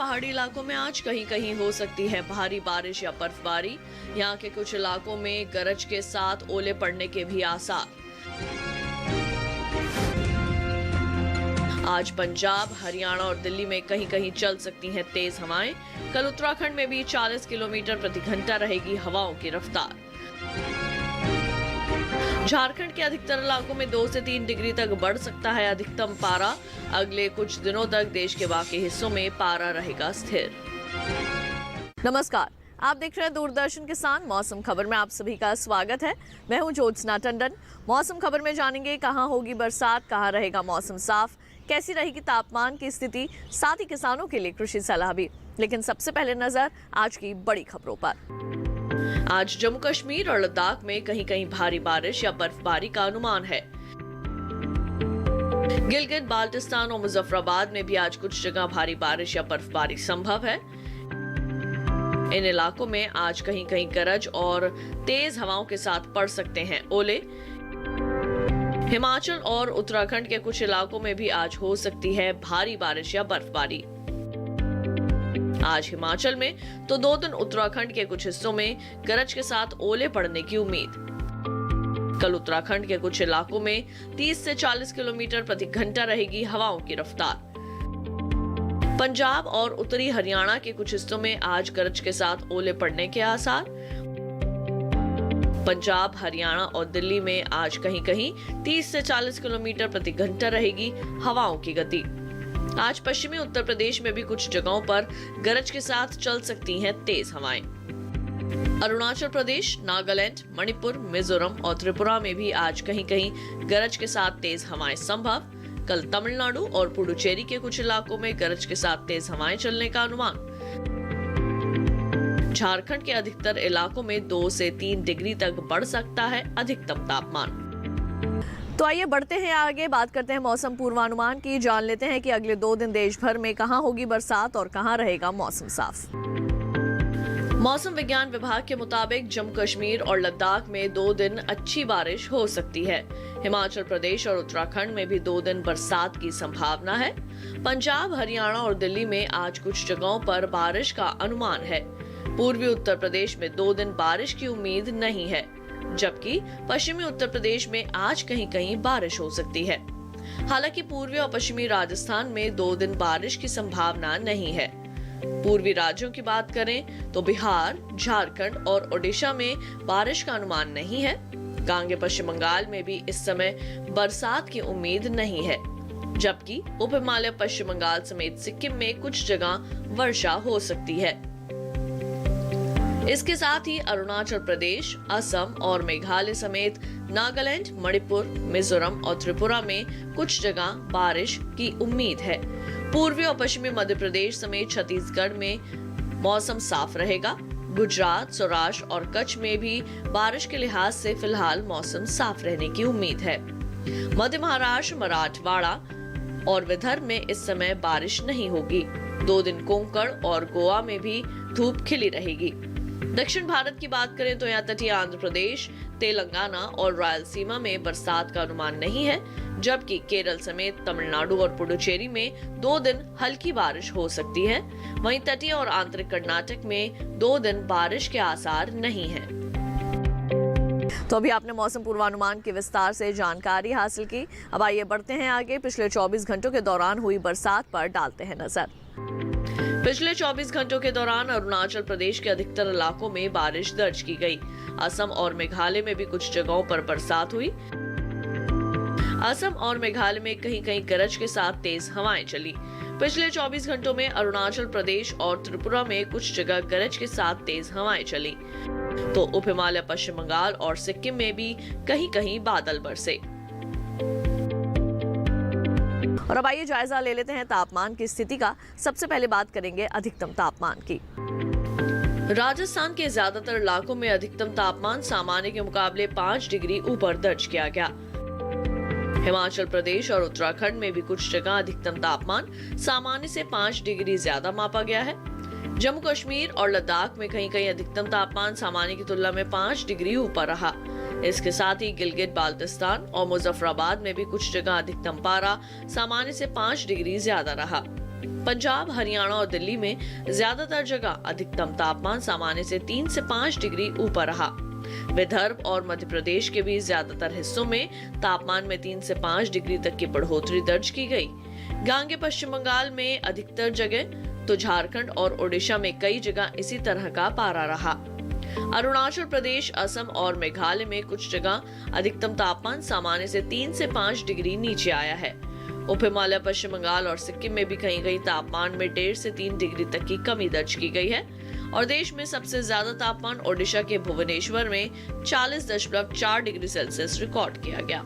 पहाड़ी इलाकों में आज कहीं कहीं हो सकती है भारी बारिश या बर्फबारी। यहाँ के कुछ इलाकों में गरज के साथ ओले पड़ने के भी आसार। आज पंजाब, हरियाणा और दिल्ली में कहीं कहीं चल सकती हैं तेज हवाएं। कल उत्तराखंड में भी 40 किलोमीटर प्रति घंटा रहेगी हवाओं की रफ्तार। झारखंड के अधिकतर इलाकों में 2 से 3 डिग्री तक बढ़ सकता है अधिकतम पारा। अगले कुछ दिनों तक देश के बाकी हिस्सों में पारा रहेगा स्थिर। नमस्कार, आप देख रहे हैं दूरदर्शन किसान मौसम खबर में आप सभी का स्वागत है। मैं हूं ज्योत्सना टंडन। मौसम खबर में जानेंगे कहां होगी बरसात, कहां रहेगा मौसम साफ, कैसी रहेगी तापमान की स्थिति, साथ ही किसानों के लिए कृषि सलाह भी। लेकिन सबसे पहले नजर आज की बड़ी खबरों पर। आज जम्मू कश्मीर और लद्दाख में कहीं कहीं भारी बारिश या बर्फबारी का अनुमान है। गिलगित, बाल्टिस्तान और मुजफ्फराबाद में भी आज कुछ जगह भारी बारिश या बर्फबारी संभव है। इन इलाकों में आज कहीं कहीं गरज और तेज हवाओं के साथ पड़ सकते हैं ओले। हिमाचल और उत्तराखंड के कुछ इलाकों में भी आज हो सकती है भारी बारिश या बर्फबारी। आज हिमाचल में तो 2 दिन उत्तराखंड के कुछ हिस्सों में गरज के साथ ओले पड़ने की उम्मीद। कल उत्तराखंड के कुछ इलाकों में 30 से 40 किलोमीटर प्रति घंटा रहेगी हवाओं की रफ्तार। पंजाब और उत्तरी हरियाणा के कुछ हिस्सों में आज गरज के साथ ओले पड़ने के आसार। पंजाब, हरियाणा और दिल्ली में आज कहीं कहीं 30 से 40 किलोमीटर प्रति घंटा रहेगी हवाओं की गति। आज पश्चिमी उत्तर प्रदेश में भी कुछ जगहों पर गरज के साथ चल सकती हैं तेज हवाएं। अरुणाचल प्रदेश, नागालैंड, मणिपुर, मिजोरम और त्रिपुरा में भी आज कहीं कहीं गरज के साथ तेज हवाएं संभव। कल तमिलनाडु और पुडुचेरी के कुछ इलाकों में गरज के साथ तेज हवाएं चलने का अनुमान। झारखंड के अधिकतर इलाकों में 2 से 3 डिग्री तक बढ़ सकता है अधिकतम तापमान। तो आइए बढ़ते हैं आगे, बात करते हैं मौसम पूर्वानुमान की। जान लेते हैं कि अगले 2 दिन देश भर में कहां होगी बरसात और कहां रहेगा मौसम साफ। मौसम विज्ञान विभाग के मुताबिक जम्मू कश्मीर और लद्दाख में 2 दिन अच्छी बारिश हो सकती है। हिमाचल प्रदेश और उत्तराखंड में भी 2 दिन बरसात की संभावना है। पंजाब, हरियाणा और दिल्ली में आज कुछ जगहों पर बारिश का अनुमान है। पूर्वी उत्तर प्रदेश में 2 दिन बारिश की उम्मीद नहीं है, जबकि पश्चिमी उत्तर प्रदेश में आज कहीं कहीं बारिश हो सकती है। हालांकि पूर्वी और पश्चिमी राजस्थान में 2 दिन बारिश की संभावना नहीं है। पूर्वी राज्यों की बात करें तो बिहार, झारखंड और ओडिशा में बारिश का अनुमान नहीं है। गांगे पश्चिम बंगाल में भी इस समय बरसात की उम्मीद नहीं है, जबकि उप हिमालय पश्चिम बंगाल समेत सिक्किम में कुछ जगह वर्षा हो सकती है। इसके साथ ही अरुणाचल प्रदेश, असम और मेघालय समेत नागालैंड, मणिपुर, मिजोरम और त्रिपुरा में कुछ जगह बारिश की उम्मीद है। पूर्वी और पश्चिमी मध्य प्रदेश समेत छत्तीसगढ़ में मौसम साफ रहेगा। गुजरात, सौराष्ट्र और कच्छ में भी बारिश के लिहाज से फिलहाल मौसम साफ रहने की उम्मीद है। मध्य महाराष्ट्र, मराठवाड़ा और विदर्भ में इस समय बारिश नहीं होगी। 2 दिन कोंकण और गोवा में भी धूप खिली रहेगी। दक्षिण भारत की बात करें तो यहाँ तटीय आंध्र प्रदेश, तेलंगाना और रायलसीमा में बरसात का अनुमान नहीं है, जबकि केरल समेत तमिलनाडु और पुडुचेरी में 2 दिन हल्की बारिश हो सकती है। वहीं तटीय और आंतरिक कर्नाटक में 2 दिन बारिश के आसार नहीं है। तो अभी आपने मौसम पूर्वानुमान की विस्तार से जानकारी हासिल की। अब आइए बढ़ते हैं आगे, पिछले 24 घंटों के दौरान हुई बरसात पर डालते हैं नजर। पिछले 24 घंटों के दौरान अरुणाचल प्रदेश के अधिकतर इलाकों में बारिश दर्ज की गई। असम और मेघालय में भी कुछ जगहों पर बरसात हुई। असम और मेघालय में कहीं कहीं गरज के साथ तेज हवाएं चली। पिछले 24 घंटों में अरुणाचल प्रदेश और त्रिपुरा में कुछ जगह गरज के साथ तेज हवाएं चली, तो उप हिमालय पश्चिम बंगाल और सिक्किम में भी कहीं कहीं बादल बरसे। और अब आइए जायजा ले लेते हैं तापमान की स्थिति का। सबसे पहले बात करेंगे अधिकतम तापमान की। राजस्थान के ज्यादातर इलाकों में अधिकतम तापमान सामान्य के मुकाबले 5 डिग्री ऊपर दर्ज किया गया। हिमाचल प्रदेश और उत्तराखंड में भी कुछ जगह अधिकतम तापमान सामान्य से 5 डिग्री ज्यादा मापा गया है। जम्मू कश्मीर और लद्दाख में कहीं कहीं अधिकतम तापमान सामान्य की तुलना में 5 डिग्री ऊपर रहा। इसके साथ ही गिलगित, बाल्टिस्तान और मुजफ्फराबाद में भी कुछ जगह अधिकतम पारा सामान्य से 5 डिग्री ज्यादा रहा। पंजाब, हरियाणा और दिल्ली में ज्यादातर जगह अधिकतम तापमान सामान्य से 3 से 5 डिग्री ऊपर रहा। विदर्भ और मध्य प्रदेश के भी ज्यादातर हिस्सों में तापमान में 3 से 5 डिग्री तक की बढ़ोतरी दर्ज की गई। गांगे पश्चिम बंगाल में अधिकतर जगह तो झारखंड और ओडिशा में कई जगह इसी तरह का पारा रहा। अरुणाचल प्रदेश, असम और मेघालय में कुछ जगह अधिकतम तापमान सामान्य से 3 से 5 डिग्री नीचे आया है। उप हिमालय, पश्चिम बंगाल और सिक्किम में भी कहीं कहीं तापमान में 1.5 से 3 डिग्री तक की कमी दर्ज की गई है। और देश में सबसे ज्यादा तापमान ओडिशा के भुवनेश्वर में 40.4 डिग्री सेल्सियस रिकॉर्ड किया गया।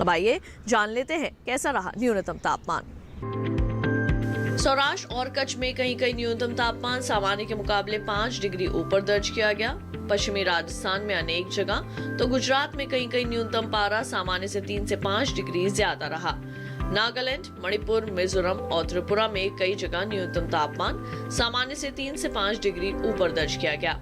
अब आइए जान लेते हैं कैसा रहा न्यूनतम तापमान। सौराष्ट्र और कच्छ में कहीं कहीं न्यूनतम तापमान सामान्य के मुकाबले 5 डिग्री ऊपर दर्ज किया गया। पश्चिमी राजस्थान में अनेक जगह तो गुजरात में कहीं कहीं न्यूनतम पारा सामान्य से 3 से 5 डिग्री ज्यादा रहा। नागालैंड, मणिपुर, मिजोरम और त्रिपुरा में कई जगह न्यूनतम तापमान सामान्य से 3 से 5 डिग्री ऊपर दर्ज किया गया।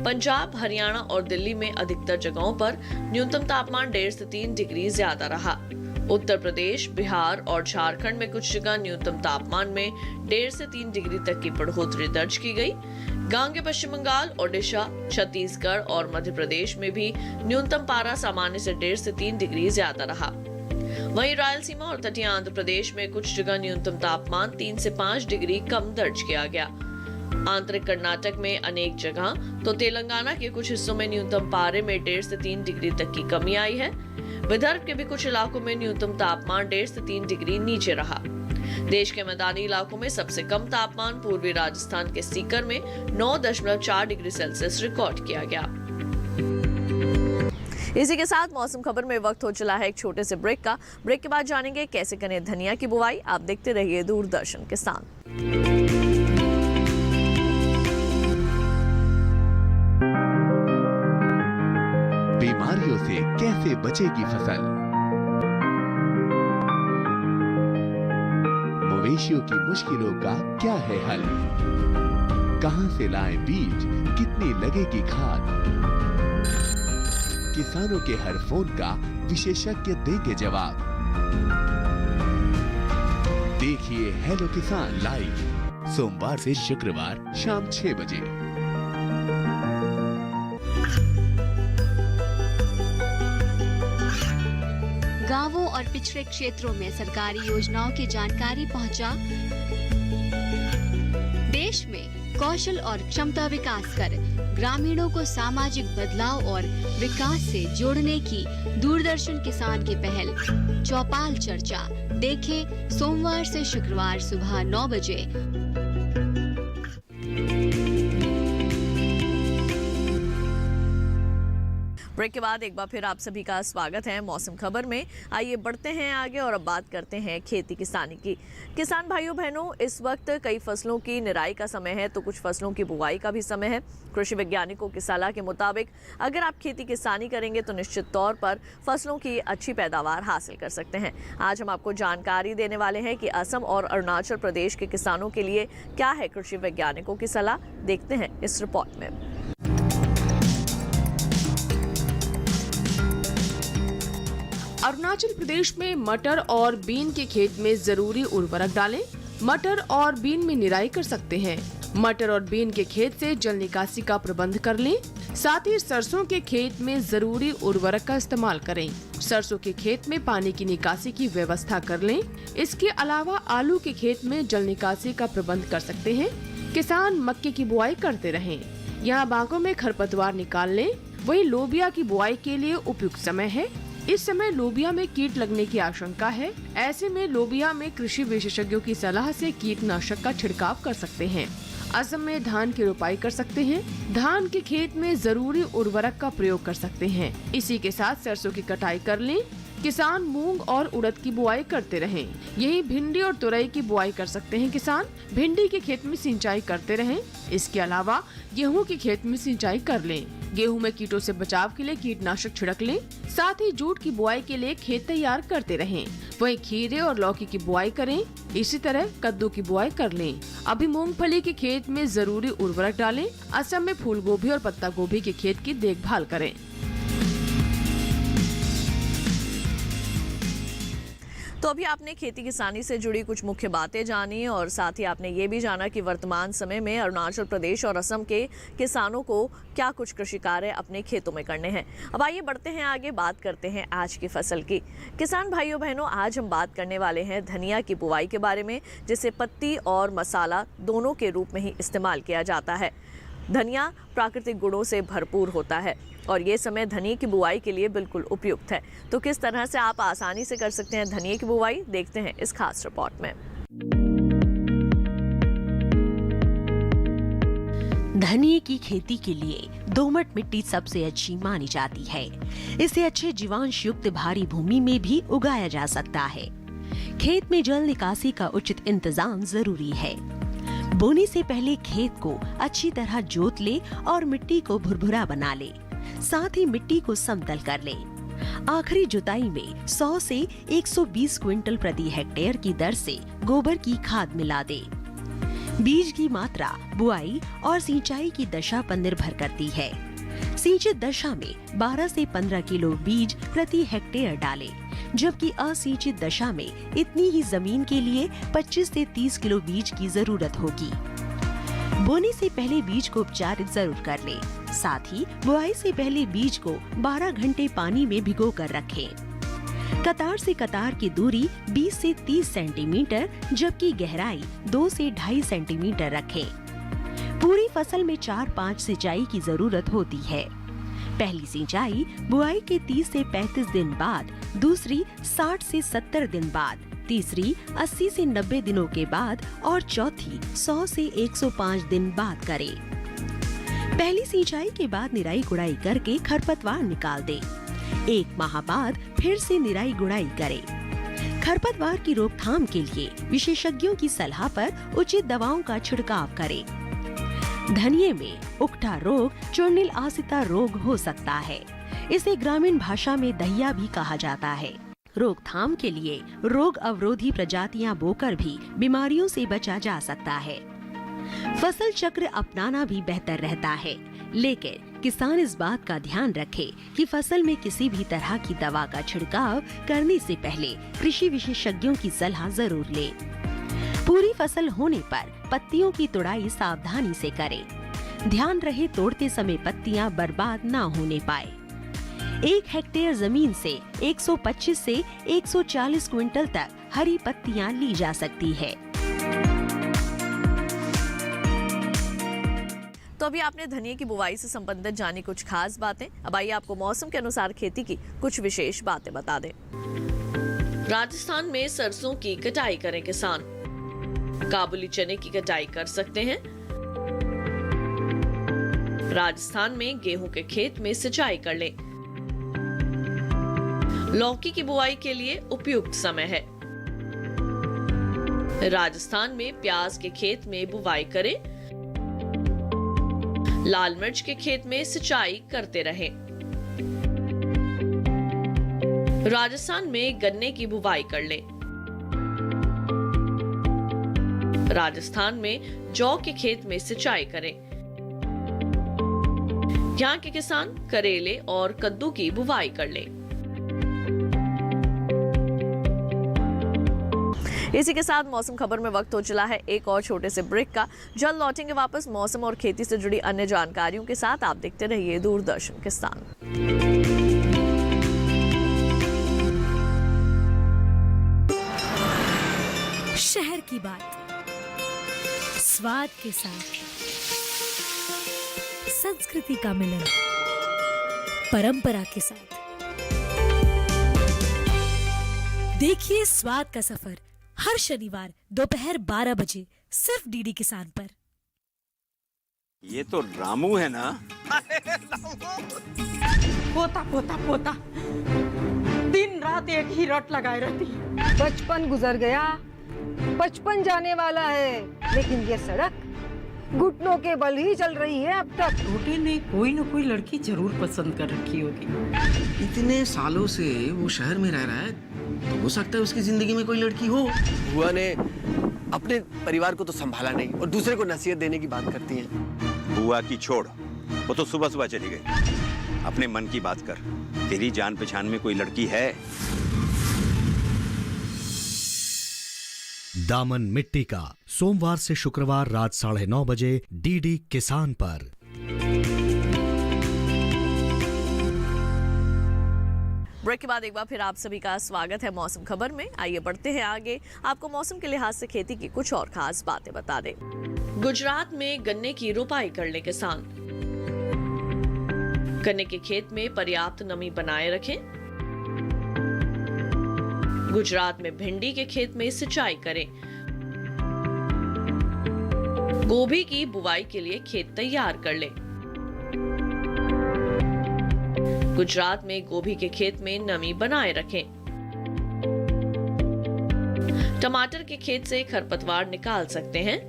पंजाब, हरियाणा और दिल्ली में अधिकतर जगहों पर न्यूनतम तापमान 1.5 से 3 डिग्री ज्यादा रहा। उत्तर प्रदेश, बिहार और झारखंड में कुछ जगह न्यूनतम तापमान में 1.5 से 3 डिग्री तक की बढ़ोतरी दर्ज की गई। गांगे पश्चिम बंगाल, ओडिशा, छत्तीसगढ़ और मध्य प्रदेश में भी न्यूनतम पारा सामान्य से 1.5 से 3 डिग्री ज्यादा रहा। वहीं रायलसीमा और तटीय आंध्र प्रदेश में कुछ जगह न्यूनतम तापमान 3 से 5 डिग्री कम दर्ज किया गया। आंतरिक कर्नाटक में अनेक जगह तो तेलंगाना के कुछ हिस्सों में न्यूनतम पारे में 1.5 से 3 डिग्री तक की कमी आई है। विदर्भ के भी कुछ इलाकों में न्यूनतम तापमान 1.5 से 3 डिग्री नीचे रहा। देश के मैदानी इलाकों में सबसे कम तापमान पूर्वी राजस्थान के सीकर में 9.4 डिग्री सेल्सियस रिकॉर्ड किया गया। इसी के साथ मौसम खबर में वक्त हो चला है एक छोटे से ब्रेक का। ब्रेक के बाद जानेंगे कैसे करें धनिया की बुवाई। आप देखते रहिए दूरदर्शन किसान। बीमारियों से कैसे बचेगी फसल, मवेशियों की मुश्किलों का क्या है हल, कहां से लाएं बीज, कितनी लगेगी खाद, किसानों के हर फोन का विशेषज्ञ देंगे जवाब। देखिए हेलो किसान लाइव सोमवार से शुक्रवार शाम 6 बजे। गांवों और पिछड़े क्षेत्रों में सरकारी योजनाओं की जानकारी पहुंचा। देश में कौशल और क्षमता विकास कर ग्रामीणों को सामाजिक बदलाव और विकास से जोड़ने की दूरदर्शन किसान की पहल चौपाल चर्चा देखें सोमवार से शुक्रवार सुबह 9 बजे। ब्रेक के बाद एक बार फिर आप सभी का स्वागत है मौसम खबर में। आइए बढ़ते हैं आगे और अब बात करते हैं खेती किसानी की। किसान भाइयों बहनों, इस वक्त कई फसलों की निराई का समय है तो कुछ फसलों की बुआई का भी समय है। कृषि वैज्ञानिकों की सलाह के मुताबिक अगर आप खेती किसानी करेंगे तो निश्चित तौर पर फसलों की अच्छी पैदावार हासिल कर सकते हैं। आज हम आपको जानकारी देने वाले हैं कि असम और अरुणाचल प्रदेश के किसानों के लिए क्या है कृषि वैज्ञानिकों की सलाह। देखते हैं इस रिपोर्ट में। अरुणाचल प्रदेश में मटर और बीन के खेत में जरूरी उर्वरक डालें। मटर और बीन में निराई कर सकते हैं। मटर और बीन के खेत से जल निकासी का प्रबंध कर लें। साथ ही सरसों के खेत में जरूरी उर्वरक का इस्तेमाल करें। सरसों के खेत में पानी की निकासी की व्यवस्था कर लें। इसके अलावा आलू के खेत में जल निकासी का प्रबंध कर सकते हैं। किसान मक्के की बुआई करते रहें। यहाँ बागों में खरपतवार निकाल लें। वही लोबिया की बुआई के लिए उपयुक्त समय है। इस समय लोबिया में कीट लगने की आशंका है। ऐसे में लोबिया में कृषि विशेषज्ञों की सलाह से कीटनाशक का छिड़काव कर सकते हैं। असम में धान की रोपाई कर सकते हैं। धान के खेत में जरूरी उर्वरक का प्रयोग कर सकते हैं। इसी के साथ सरसों की कटाई कर लें। किसान मूंग और उड़द की बुआई करते रहें। यही भिंडी और तुरई की बुआई कर सकते हैं। किसान भिंडी के खेत में सिंचाई करते रहें। इसके अलावा गेहूं के खेत में सिंचाई कर लें। गेहूं में कीटों से बचाव के लिए कीटनाशक छिड़क लें। साथ ही जूट की बुआई के लिए खेत तैयार करते रहें। वहीं खीरे और लौकी की बुआई करें। इसी तरह कद्दू की बुआई कर लें। अभी मूंगफली के खेत में जरूरी उर्वरक डालें। असम में फूल गोभी और पत्ता गोभी के खेत की देखभाल करें। तो अभी आपने खेती किसानी से जुड़ी कुछ मुख्य बातें जानी और साथ ही आपने ये भी जाना कि वर्तमान समय में अरुणाचल प्रदेश और असम के किसानों को क्या कुछ कृषि कार्य अपने खेतों में करने हैं। अब आइए बढ़ते हैं आगे, बात करते हैं आज की फसल की। किसान भाइयों बहनों, आज हम बात करने वाले हैं धनिया की बुवाई के बारे में, जिसे पत्ती और मसाला दोनों के रूप में ही इस्तेमाल किया जाता है। धनिया प्राकृतिक गुणों से भरपूर होता है और ये समय धनिया की बुवाई के लिए बिल्कुल उपयुक्त है। तो किस तरह से आप आसानी से कर सकते हैं धनिया की बुवाई, देखते हैं इस खास रिपोर्ट में। धनिया की खेती के लिए दोमट मिट्टी सबसे अच्छी मानी जाती है। इसे अच्छे जीवांश युक्त भारी भूमि में भी उगाया जा सकता है। खेत में जल निकासी का उचित इंतजाम जरूरी है। बोने से पहले खेत को अच्छी तरह जोत ले और मिट्टी को भुरभुरा बना ले, साथ ही मिट्टी को समतल कर ले। आखिरी जुताई में 100 से 120 क्विंटल प्रति हेक्टेयर की दर से गोबर की खाद मिला दे। बीज की मात्रा बुआई और सिंचाई की दशा पर निर्भर करती है। सिंचित दशा में 12 से 15 किलो बीज प्रति हेक्टेयर डालें, जबकि असिंचित दशा में इतनी ही जमीन के लिए 25 से 30 किलो बीज की जरूरत होगी। बोने से पहले बीज को उपचारित जरूर कर लें। साथ ही बुआई से पहले बीज को 12 घंटे पानी में भिगो कर रखें। कतार से कतार की दूरी 20 से 30 सेंटीमीटर, जबकि गहराई 2 से 2.5 सेंटीमीटर रखें। पूरी फसल में 4-5 सिंचाई की जरूरत होती है। पहली सिंचाई बुआई के 30 से 35 दिन बाद, दूसरी 60 से 70 दिन बाद, तीसरी 80 से 90 दिनों के बाद और चौथी 100 से 105 दिन बाद करें। पहली सिंचाई के बाद निराई गुड़ाई करके खरपतवार निकाल दें। 1 माह बाद फिर से निराई गुड़ाई करें। खरपतवार की रोकथाम के लिए विशेषज्ञों की सलाह पर उचित दवाओं का छिड़काव करें। धनिये में उकठा रोग चूर्णिल आसिता रोग हो सकता है। इसे ग्रामीण भाषा में दहिया भी कहा जाता है। रोकथाम के लिए रोग अवरोधी प्रजातियां बोकर भी बीमारियों से बचा जा सकता है। फसल चक्र अपनाना भी बेहतर रहता है, लेकिन किसान इस बात का ध्यान रखे कि फसल में किसी भी तरह की दवा का छिड़काव करने से पहले कृषि विशेषज्ञों की सलाह जरूर ले। पूरी फसल होने पर पत्तियों की तुड़ाई सावधानी से करें। ध्यान रहे तोड़ते समय पत्तियां बर्बाद न होने पाए। 1 हेक्टेयर जमीन से 125 से 140 क्विंटल तक हरी पत्तियां ली जा सकती है। तो अभी आपने धनिया की बुवाई से संबंधित जानी कुछ खास बातें। अब आइए आपको मौसम के अनुसार खेती की कुछ विशेष बातें बता दें। राजस्थान में सरसों की कटाई करें किसान। काबुली चने की कटाई कर सकते हैं। राजस्थान में गेहूं के खेत में सिंचाई कर लें। लौकी की बुआई के लिए उपयुक्त समय है। राजस्थान में प्याज के खेत में बुवाई करें। लाल मिर्च के खेत में सिंचाई करते रहें। राजस्थान में गन्ने की बुवाई कर लें। राजस्थान में जौ के खेत में सिंचाई करें। यहाँ के किसान करेले और कद्दू की बुवाई कर लें। इसी के साथ मौसम खबर में वक्त हो चला है एक और छोटे से ब्रेक का। जल्द लौटेंगे वापस मौसम और खेती से जुड़ी अन्य जानकारियों के साथ। आप देखते रहिए दूरदर्शन किसान। शहर की बात स्वाद के साथ, संस्कृति का मिलन परंपरा के साथ। देखिए स्वाद का सफर हर शनिवार दोपहर 12 बजे सिर्फ डीडी किसान पर। ये तो रामू है ना? पोता पोता पोता दिन रात एक ही रट लगाए रहती है। बचपन गुजर गया, 55 जाने वाला है, लेकिन ये सड़क घुटनों के बल ही चल रही है अब तक। छोटे ने कोई न कोई लड़की जरूर पसंद कर रखी होगी। इतने सालों से वो शहर में रह रहा है, तो हो सकता है उसकी जिंदगी में कोई लड़की हो। बुआ ने अपने परिवार को तो संभाला नहीं और दूसरे को नसीहत देने की बात करती हैं। बुआ की छोड़, वो तो सुबह सुबह चली गई। अपने मन की बात कर। तेरी जान पहचान में कोई लड़की है? दामन मिट्टी का, सोमवार से शुक्रवार रात 9:30 बजे डीडी किसान पर। ब्रेक के बाद एक बार फिर आप सभी का स्वागत है मौसम खबर में। आइए बढ़ते हैं आगे, आपको मौसम के लिहाज से खेती की कुछ और खास बातें बता दें। गुजरात में गन्ने की रोपाई कर ले किसान। गन्ने के खेत में पर्याप्त नमी बनाए रखें। गुजरात में भिंडी के खेत में सिंचाई करें। गोभी की बुवाई के लिए खेत तैयार कर लें। गुजरात में गोभी के खेत में नमी बनाए रखें। टमाटर के खेत से खरपतवार निकाल सकते हैं।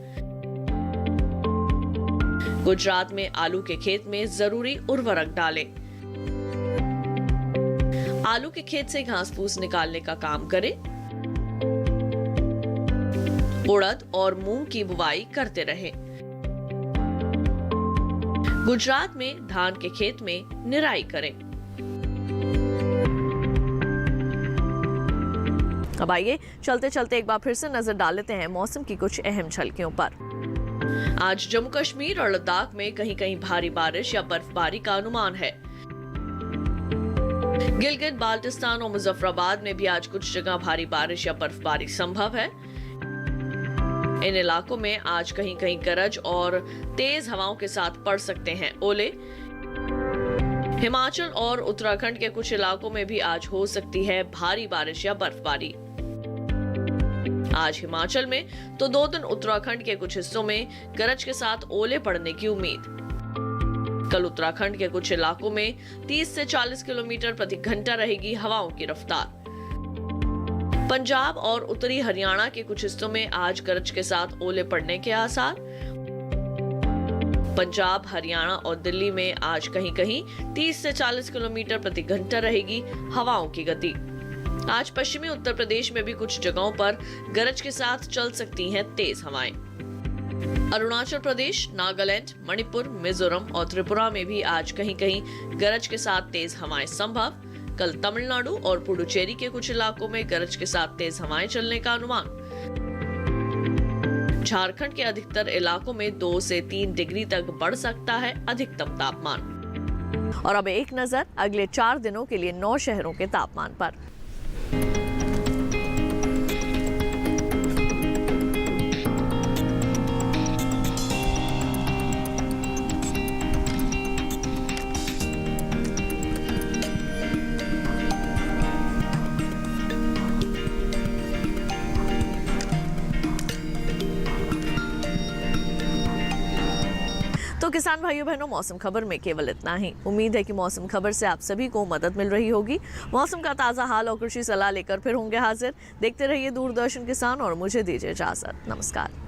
गुजरात में आलू के खेत में जरूरी उर्वरक डालें। आलू के खेत से घास फूस निकालने का काम करें। उड़द और मूंग की बुवाई करते रहें। गुजरात में धान के खेत में निराई करें। अब आइए चलते चलते एक बार फिर से नजर डाल लेते हैं मौसम की कुछ अहम झलकियों पर। आज जम्मू कश्मीर और लद्दाख में कहीं कहीं भारी बारिश या बर्फबारी का अनुमान है। गिलगित बाल्टिस्तान और मुजफ्फराबाद में भी आज कुछ जगह भारी बारिश या बर्फबारी संभव है। इन इलाकों में आज कहीं कहीं गरज और तेज हवाओं के साथ पड़ सकते हैं ओले। हिमाचल और उत्तराखंड के कुछ इलाकों में भी आज हो सकती है भारी बारिश या बर्फबारी। आज हिमाचल में तो 2 दिन उत्तराखंड के कुछ हिस्सों में गरज के साथ ओले पड़ने की उम्मीद। कल उत्तराखंड के कुछ इलाकों में 30 से 40 किलोमीटर प्रति घंटा रहेगी हवाओं की रफ्तार। पंजाब और उत्तरी हरियाणा के कुछ हिस्सों में आज गरज के साथ ओले पड़ने के आसार। पंजाब, हरियाणा और दिल्ली में आज कहीं कहीं 30 से 40 किलोमीटर प्रति घंटा रहेगी हवाओं की गति। आज पश्चिमी उत्तर प्रदेश में भी कुछ जगहों पर गरज के साथ चल सकती हैं तेज हवाएं। अरुणाचल प्रदेश, नागालैंड, मणिपुर, मिजोरम और त्रिपुरा में भी आज कहीं कहीं गरज के साथ तेज हवाएं संभव। कल तमिलनाडु और पुडुचेरी के कुछ इलाकों में गरज के साथ तेज हवाएं चलने का अनुमान। झारखंड के अधिकतर इलाकों में 2 से 3 डिग्री तक बढ़ सकता है अधिकतम तापमान। और अब एक नजर अगले 4 दिनों के लिए 9 शहरों के तापमान पर। तो किसान भाइयों बहनों, मौसम खबर में केवल इतना ही। उम्मीद है कि मौसम खबर से आप सभी को मदद मिल रही होगी। मौसम का ताज़ा हाल और कृषि सलाह लेकर फिर होंगे हाजिर। देखते रहिए दूरदर्शन किसान और मुझे दीजिए इजाजत। नमस्कार।